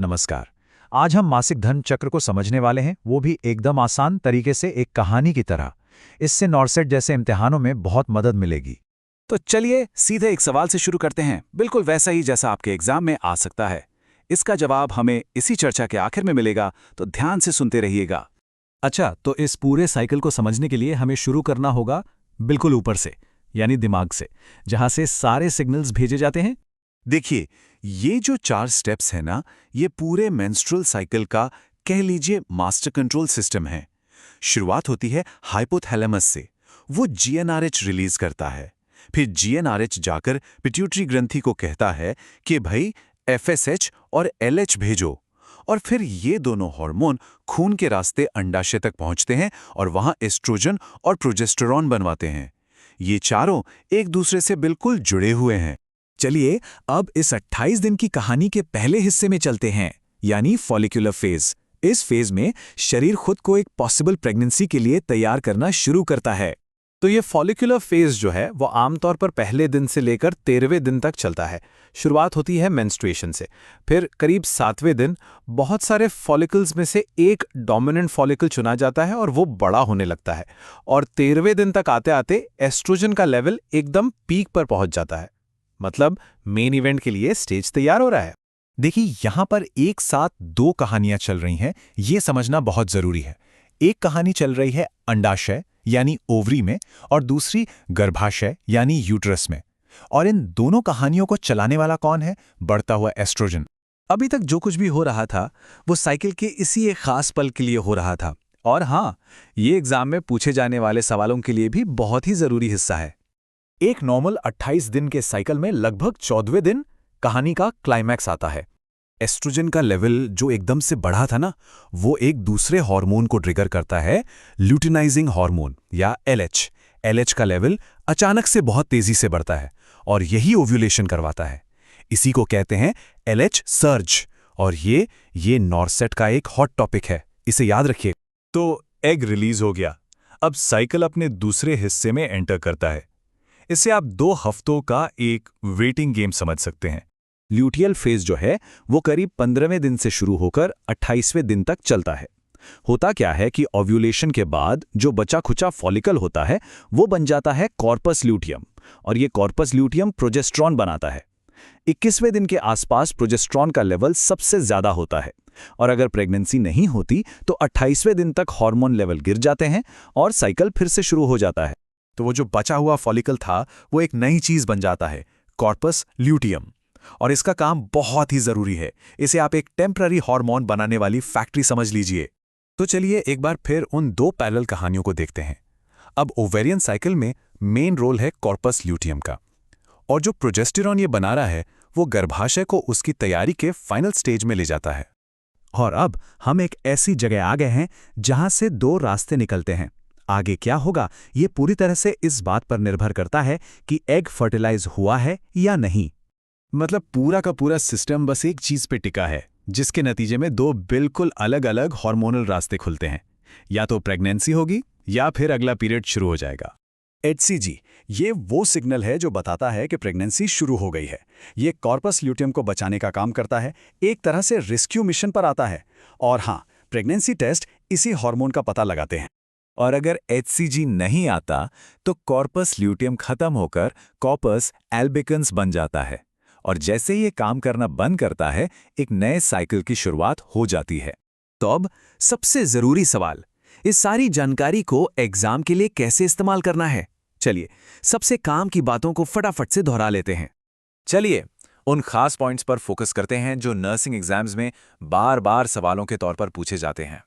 नमस्कार। आज हम मासिक धर्म चक्र को समझने वाले हैं, वो भी एकदम आसान तरीके से, एक कहानी की तरह। इससे नॉर्सेट जैसे इम्तिहानों में बहुत मदद मिलेगी। तो चलिए सीधे एक सवाल से शुरू करते हैं, बिल्कुल वैसा ही जैसा आपके एग्जाम में आ सकता है। इसका जवाब हमें इसी चर्चा के आखिर में मिलेगा, तो ध्यान से सुनते रहिएगा। अच्छा, तो इस पूरे साइकिल को समझने के लिए हमें शुरू करना होगा बिल्कुल ऊपर से, यानी दिमाग से, जहां से सारे सिग्नल्स भेजे जाते हैं। देखिए, ये जो 4 स्टेप्स है ना, ये पूरे मेंस्ट्रुअल साइकिल का कह लीजिए मास्टर कंट्रोल सिस्टम है। शुरुआत होती है हाइपोथैलेमस से, वो जीएनआरएच रिलीज करता है। फिर जीएनआरएच जाकर पिट्यूटरी ग्रंथि को कहता है कि भाई एफएसएच और एलएच भेजो, और फिर ये दोनों हार्मोन खून के रास्ते अंडाशय तक पहुंचते हैं और वहां एस्ट्रोजन और प्रोजेस्टेरॉन बनवाते हैं। ये चारों एक दूसरे से बिल्कुल जुड़े हुए हैं। चलिए अब इस 28 दिन की कहानी के पहले हिस्से में चलते हैं, यानी फॉलिकुलर फेज। इस फेज में शरीर खुद को एक पॉसिबल प्रेगनेंसी के लिए तैयार करना शुरू करता है। तो ये फॉलिकुलर फेज जो है वो आमतौर पर पहले दिन से लेकर 13वें दिन तक चलता है। शुरुआत होती है मेंस्ट्रुएशन से, फिर करीब 7वें दिन बहुत सारे फॉलिकल्स में से एक डोमिनेंट फॉलिकल चुना जाता है और वो बड़ा होने लगता है, और 13वें दिन तक आते आते एस्ट्रोजन का लेवल एकदम पीक पर पहुंच जाता है। मतलब मेन इवेंट के लिए स्टेज तैयार हो रहा है। देखिए, यहां पर एक साथ 2 कहानियां चल रही हैं, ये समझना बहुत जरूरी है। एक कहानी चल रही है अंडाशय यानी ओवरी में, और दूसरी गर्भाशय यानी यूट्रस में। और इन दोनों कहानियों को चलाने वाला कौन है? बढ़ता हुआ एस्ट्रोजन। अभी तक जो कुछ भी हो रहा था वो साइकिल के इसी एक खास पल के लिए हो रहा था। और हाँ, ये एग्जाम में पूछे जाने वाले सवालों के लिए भी बहुत ही जरूरी हिस्सा है। एक नॉर्मल 28 दिन के साइकिल में लगभग 14वें दिन कहानी का क्लाइमैक्स आता है। एस्ट्रोजन का लेवल जो एकदम से बढ़ा था ना, वो एक दूसरे हार्मोन को ट्रिगर करता है, ल्यूटिनाइजिंग हार्मोन या एलएच। एलएच का लेवल अचानक से बहुत तेजी से बढ़ता है और यही ओव्यूलेशन करवाता है। इसी को कहते हैं एलएच सर्ज, और ये नॉर्सेट का एक हॉट टॉपिक है, इसे याद रखिए। तो एग रिलीज हो गया, अब साइकिल अपने दूसरे हिस्से में एंटर करता है। इसे आप 2 हफ्तों का एक वेटिंग गेम समझ सकते हैं। ल्यूटियल फेज जो है वो करीब 15वें दिन से शुरू होकर 28वें दिन तक चलता है। होता क्या है कि ओव्यूलेशन के बाद जो बचा खुचा फॉलिकल होता है वो बन जाता है कॉर्पस ल्यूटियम, और ये कॉर्पस ल्यूटियम प्रोजेस्ट्रॉन बनाता है। 21वें दिन के आसपास प्रोजेस्ट्रॉन का लेवल सबसे ज्यादा होता है, और अगर प्रेगनेंसी नहीं होती तो 28वें दिन तक हार्मोन लेवल गिर जाते हैं और साइकिल फिर से शुरू हो जाता है। तो वो जो बचा हुआ फॉलिकल था वो एक नई चीज बन जाता है, कॉर्पस ल्यूटियम। और इसका काम बहुत ही जरूरी है। इसे आप एक टेम्पररी हार्मोन बनाने वाली फैक्ट्री समझ लीजिए। तो चलिए एक बार फिर उन 2 पैरेलल कहानियों को देखते हैं। अब ओवेरियन साइकिल में मेन रोल है कॉर्पस ल्यूटियम का, और जो प्रोजेस्टेरॉन ये बना रहा है वो गर्भाशय को उसकी तैयारी के फाइनल स्टेज में ले जाता है। और अब हम एक ऐसी जगह आ गए हैं जहां से 2 रास्ते निकलते हैं। आगे क्या होगा ये पूरी तरह से इस बात पर निर्भर करता है कि एग फर्टिलाइज हुआ है या नहीं। मतलब पूरा का पूरा सिस्टम बस एक चीज पे टिका है, जिसके नतीजे में 2 बिल्कुल अलग अलग हार्मोनल रास्ते खुलते हैं। या तो प्रेगनेंसी होगी या फिर अगला पीरियड शुरू हो जाएगा। HCG ये वो सिग्नल है जो बताता है कि प्रेगनेंसी शुरू हो गई है। ये कॉर्पस ल्यूटियम को बचाने का काम करता है, एक तरह से रेस्क्यू मिशन पर आता है। और हाँ, प्रेगनेंसी टेस्ट इसी हार्मोन का पता लगाते हैं। और अगर HCG नहीं आता तो कॉर्पस ल्यूटियम खत्म होकर कॉर्पस एल्बिकन्स बन जाता है, और जैसे ये काम करना बंद करता है एक नए साइकिल की शुरुआत हो जाती है। तो अब सबसे जरूरी सवाल, इस सारी जानकारी को एग्जाम के लिए कैसे इस्तेमाल करना है? चलिए सबसे काम की बातों को फटाफट से दोहरा लेते हैं। चलिए उन खास पॉइंट्स पर फोकस करते हैं जो नर्सिंग एग्जाम्स में बार बार सवालों के तौर पर पूछे जाते हैं।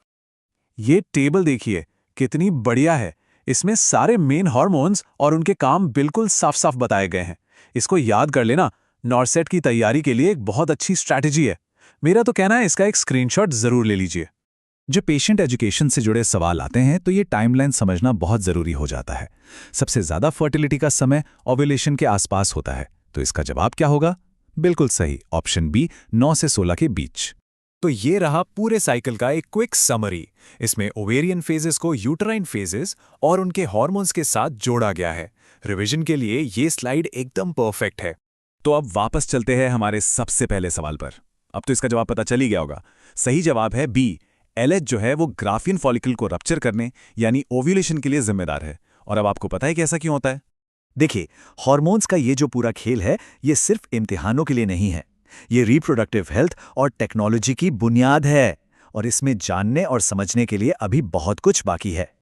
ये टेबल देखिए कितनी बढ़िया है। इसमें सारे मेन हार्मोन्स और उनके काम बिल्कुल साफ साफ बताए गए हैं। इसको याद कर लेना नॉर्सेट की तैयारी के लिए एक बहुत अच्छी स्ट्रैटेजी है। मेरा तो कहना है इसका एक स्क्रीनशॉट जरूर ले लीजिए। जो पेशेंट एजुकेशन से जुड़े सवाल आते हैं तो ये टाइमलाइन समझना बहुत जरूरी हो जाता है। सबसे ज्यादा फर्टिलिटी का समय ओव्यूलेशन के आसपास होता है, तो इसका जवाब क्या होगा? बिल्कुल सही, ऑप्शन बी, 9 से 16 के बीच। तो ये रहा पूरे साइकिल का एक क्विक समरी। इसमें ओवेरियन फेजेस को यूटराइन फेजेस और उनके हार्मोन्स के साथ जोड़ा गया है। रिवीजन के लिए ये स्लाइड एकदम परफेक्ट है। तो अब वापस चलते हैं हमारे सबसे पहले सवाल पर। अब तो इसका जवाब पता चल ही गया होगा। सही जवाब है बी। एलएच जो है वो ग्राफियन फॉलिकल को रप्चर करने यानी ओव्यूलेशन के लिए जिम्मेदार है। और अब आपको पता है कि ऐसा क्यों होता है? देखिए, हॉर्मोन्स का ये जो पूरा खेल है, ये सिर्फ इम्तिहानों के लिए नहीं है। ये रिप्रोडक्टिव हेल्थ और टेक्नोलॉजी की बुनियाद है, और इसमें जानने और समझने के लिए अभी बहुत कुछ बाकी है।